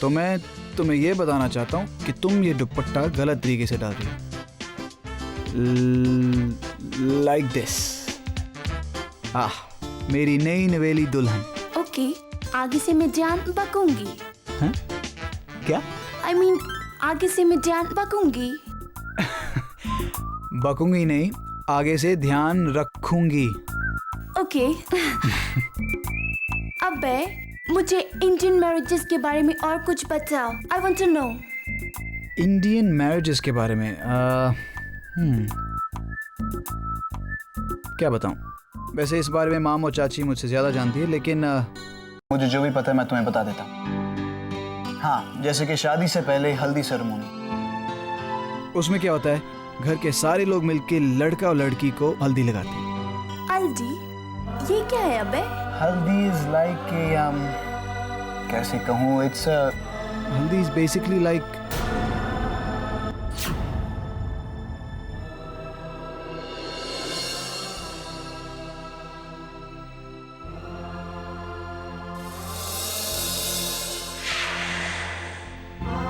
तो मैं तुम्हें ये बताना चाहता हूँ कि तुम ये दुपट्टा गलत तरीके से डाल रही हो। Like this. मेरी नई नवेली दुल्हन। ओके, आगे से मैं ध्यान रखूंगी। हैं? क्या? I mean, आगे से मैं ध्यान रखूंगी। बकूंगी नहीं, आगे से ध्यान रखूंगी। ओके। अबे, मुझे इंडियन मैरिजेस के बारे में और कुछ बताओ। I want to know. Indian marriages के बारे में क्या बताऊं? वैसे इस बारे में माम और चाची मुझसे ज़्यादा जानती है, लेकिन मुझे जो भी पता है मैं तुम्हें बता देता हूँ। हाँ, जैसे कि शादी से पहले हल्दी सेरेमनी। उसमें क्या होता है, घर के सारे लोग मिलके लड़का और लड़की को हल्दी लगाते हैं। हल्दी? ये क्या है अबे? हल्दी इज लाइक कैसे कहूँ, इट्स हल्दी इज बेसिकली लाइक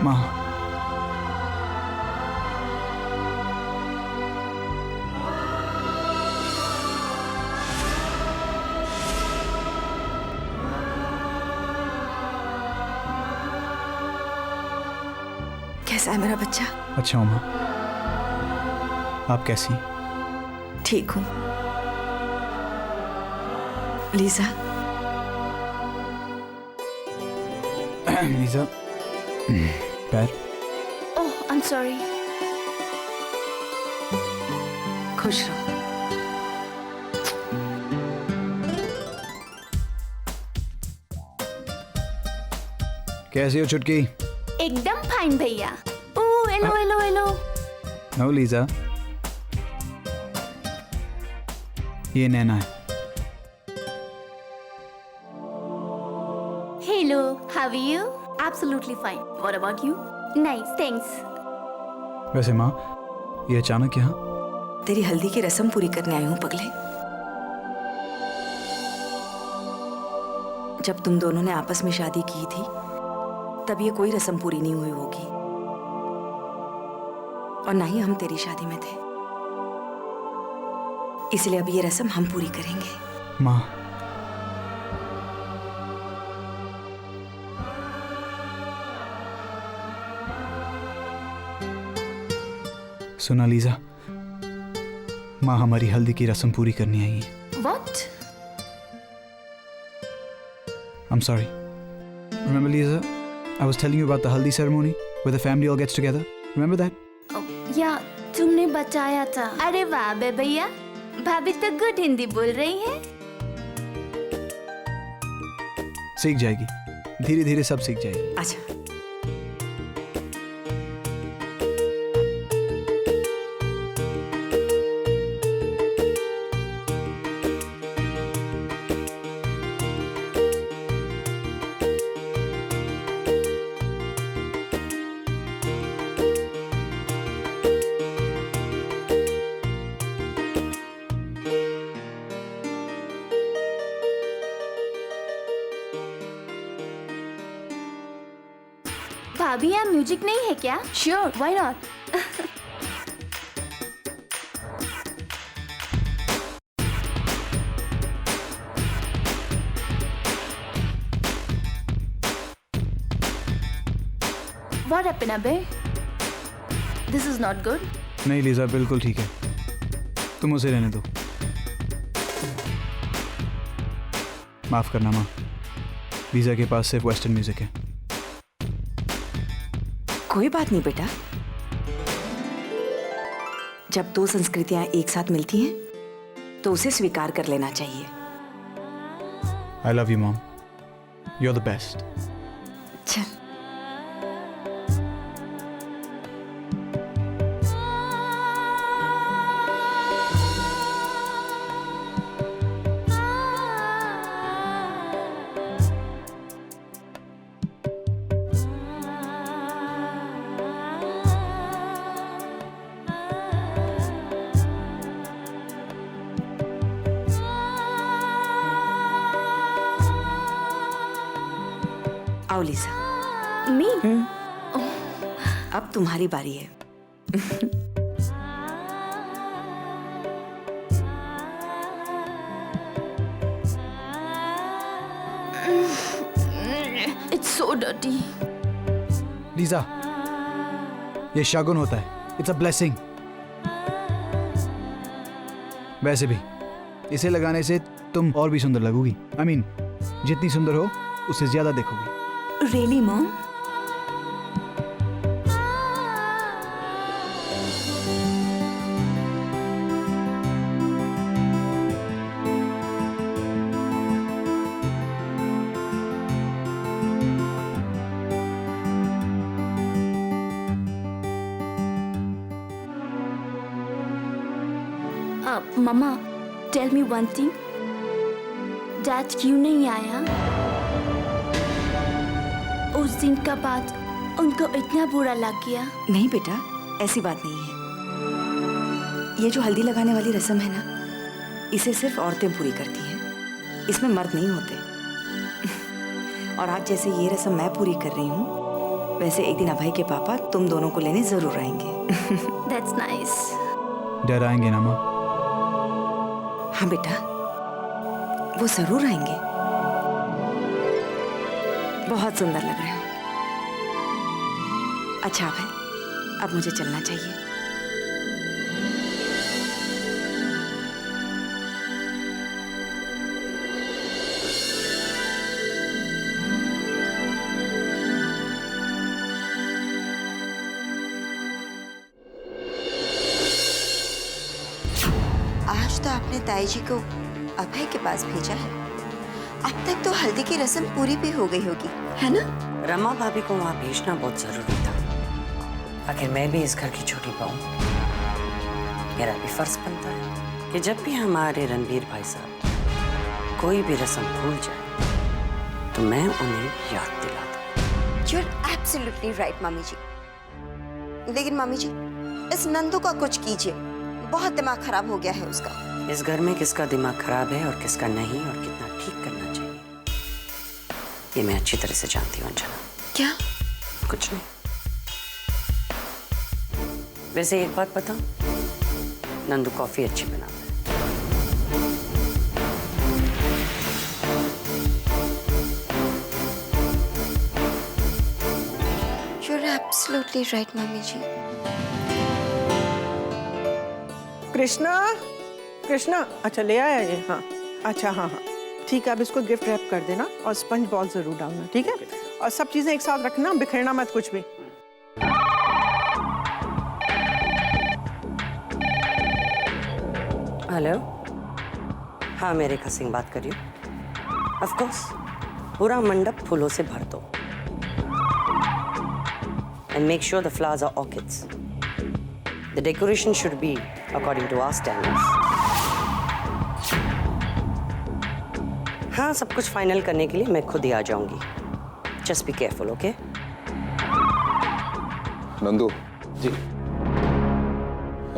माँ। कैसा है मेरा बच्चा? अच्छा हूँ माँ, आप कैसी? ठीक हूँ। लीजा, लीजा, पैर। ओह, I'm sorry. खुश रहो। कैसी हो चुटकी? एकदम फाइन भैया। Oh, hello hello hello. No Lisa, ये नैना है। Hello, how are you? Absolutely fine. What about you? Nice, thanks. वैसे माँ, ये अचानक यहाँ? तेरी हल्दी की रस्म पूरी करने आई हूँ पगले। जब तुम दोनों ने आपस में शादी की थी तब ये कोई रस्म पूरी नहीं हुई होगी, और ना ही हम तेरी शादी में थे, इसलिए अब ये रस्म हम पूरी करेंगे। माँ, सुना लीजा, माँ हमारी हल्दी की रस्म पूरी करनी आई है। What? I'm sorry. Remember Lisa, I was telling you about the haldi ceremony where the family all gets together. Remember that? या तुमने बचाया था। अरे वाह बे भैया, भाभी तो गुड हिंदी बोल रही है। सीख जाएगी, धीरे धीरे सब सीख जाएगी। अच्छा, भाभी यहाँ म्यूजिक नहीं है क्या? Sure, why not? What happened अबे? This is not good. नहीं लीजा, बिल्कुल ठीक है, तुम उसे रहने दो। माफ करना माँ, लीजा के पास सिर्फ वेस्टर्न म्यूजिक है। कोई बात नहीं बेटा, जब दो संस्कृतियां एक साथ मिलती हैं तो उसे स्वीकार कर लेना चाहिए। I love you mom, you're the best. चल, आओ लीजा, मी? अब तुम्हारी बारी है। It's so dirty. लीजा, ये शगुन होता है। It's a blessing. वैसे भी इसे लगाने से तुम और भी सुंदर लगोगी। I mean, जितनी सुंदर हो उससे ज्यादा देखोगी। Really, Mom? Mama, tell me one thing. Dad क्यों नहीं आया? उस दिन का बाद उनको इतना बुरा लग गया। नहीं बेटा, ऐसी बात नहीं है। ये जो हल्दी लगाने वाली रस्म है ना, इसे सिर्फ औरतें पूरी करती हैं। इसमें मर्द नहीं होते। और आज जैसे ये रस्म मैं पूरी कर रही हूँ, वैसे एक दिन अभय के पापा तुम दोनों को लेने जरूर आएंगे। That's nice. डर आएंगे ना माँ? हाँ बेटा, वो जरूर आएंगे। बहुत सुंदर लग रहे हो। अच्छा भाई, अब मुझे चलना चाहिए। आज तो आपने ताई जी को अभय के पास भेजा है। अब तक तो हल्दी की रस्म पूरी भी हो गई होगी, है ना? रमा भाभी को वहाँ भेजना बहुत जरूरी था। आखिर मैं भी इस घर की छोटी बहू, मेरा भी फर्ज बनता है कि जब भी हमारे रणबीर भाई साहब कोई भी रस्म भूल जाए तो मैं उन्हें याद दिला दूं। You're absolutely right, मम्मी जी। लेकिन मम्मी जी, इस नंदू का कुछ कीजिए। बहुत दिमाग खराब हो गया है उसका। इस घर में किसका दिमाग खराब है और किसका नहीं और कितना ठीक करना चाहिए, ये मैं अच्छी तरह से जानती हूँ अंजना। क्या? कुछ नहीं। वैसे एक बात बताऊं, नंदू कॉफी अच्छी बनाता है। You're absolutely right, मम्मी जी। कृष्णा, कृष्णा, अच्छा ले आया ये? हाँ, अच्छा, हाँ हाँ ठीक है। अब इसको गिफ्ट रैप कर देना और स्पंज बॉल जरूर डालना, ठीक है? और सब चीजें एक साथ रखना, बिखेरना मत कुछ भी। हेलो, हाँ मैं रेखा सिंह बात कर रही हूँ। ऑफ कोर्स, पूरा मंडप फूलों से भर दो and make sure the flowers are orchids. The decoration should be according to our standards. हाँ, सब कुछ फाइनल करने के लिए मैं खुद ही आ जाऊंगी। Just be careful, okay? Nandu ji,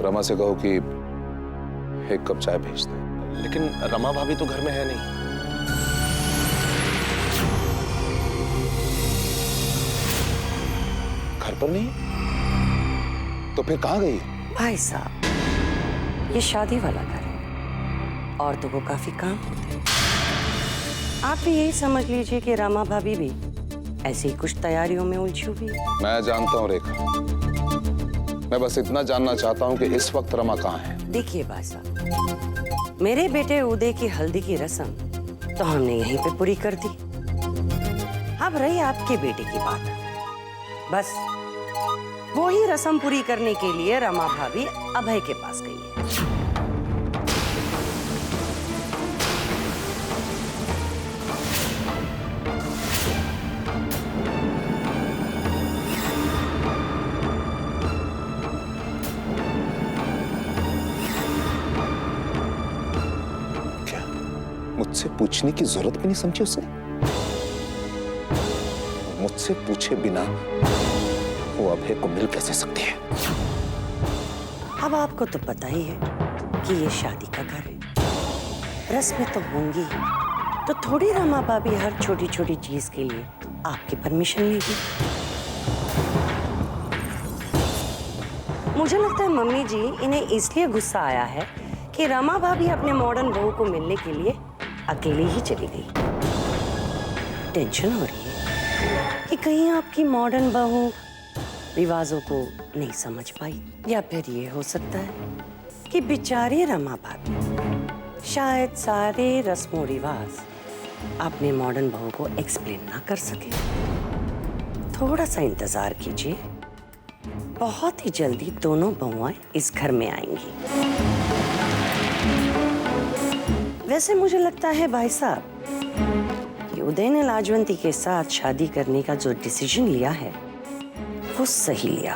Rama से कहो कि एक कप चाय भेज दे। लेकिन रमा भाभी तो घर में है नहीं। घर पर नहीं? तो फिर कहाँ गई? भाई साहब, ये शादी वाला घर है, औरतों को काफी काम होते हैं। आप भी यही समझ लीजिए कि रमा भाभी भी ऐसी ही कुछ तैयारियों में उलझी हुई है। मैं जानता हूँ रेखा, मैं बस इतना जानना चाहता हूँ कि इस वक्त रमा कहाँ है। देखिए भाई साहब, मेरे बेटे उदय की हल्दी की रस्म तो हमने यहीं पे पूरी कर दी। अब रही आपके बेटे की बात, बस वो ही रस्म पूरी करने के लिए रमा भाभी अभय के पास गई है। क्या मुझसे पूछने की जरूरत भी नहीं समझी उसने? मुझसे पूछे बिना वो अभय को मिल कैसे सकती है? अब आपको तो पता ही है कि ये शादी का घर है, रस्में तो होंगी, तो थोड़ी रमा भाभी हर छोटी छोटी चीज के लिए आपकी परमिशन लेगी। मुझे लगता है मम्मी जी इन्हें इसलिए गुस्सा आया है कि रमा भाभी अपने मॉडर्न बहू को मिलने के लिए अकेली ही चली गई। टेंशन हो रही है कि कहीं आपकी मॉडर्न बहू रिवाजों को नहीं समझ पाई, या फिर ये हो सकता है कि बेचारी रमा भाभी शायद सारे रस्मों रिवाज अपने मॉडर्न बहू को एक्सप्लेन ना कर सके। थोड़ा सा इंतजार कीजिए, बहुत ही जल्दी दोनों बहुएं इस घर में आएंगी। वैसे मुझे लगता है भाई साहब कि उदय ने लाजवंती के साथ शादी करने का जो डिसीजन लिया है वो सही लिया,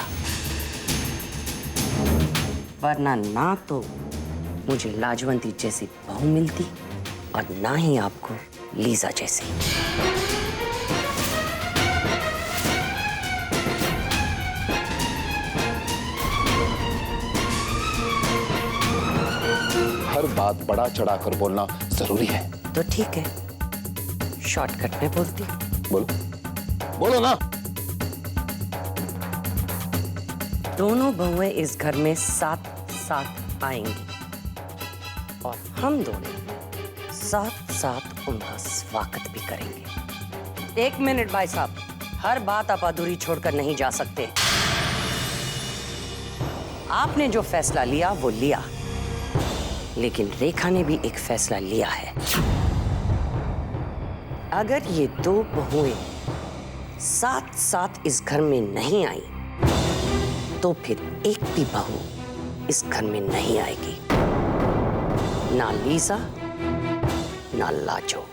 वरना ना तो मुझे लाजवंती जैसी बहू मिलती और ना ही आपको लीजा जैसी। हर बात बड़ा चढ़ाकर बोलना जरूरी है। तो ठीक है, शॉर्टकट में बोलती। बोलो बोलो ना। दोनों बहुएं इस घर में साथ साथ आएंगी और हम दोनों साथ साथ उनका स्वागत भी करेंगे। 1 मिनट भाई साहब, हर बात आप अधूरी छोड़कर नहीं जा सकते। आपने जो फैसला लिया वो लिया, लेकिन रेखा ने भी एक फैसला लिया है। अगर ये 2 बहुएं साथ साथ इस घर में नहीं आई तो फिर एक भी बहू इस घर में नहीं आएगी, ना लीजा ना लाजो।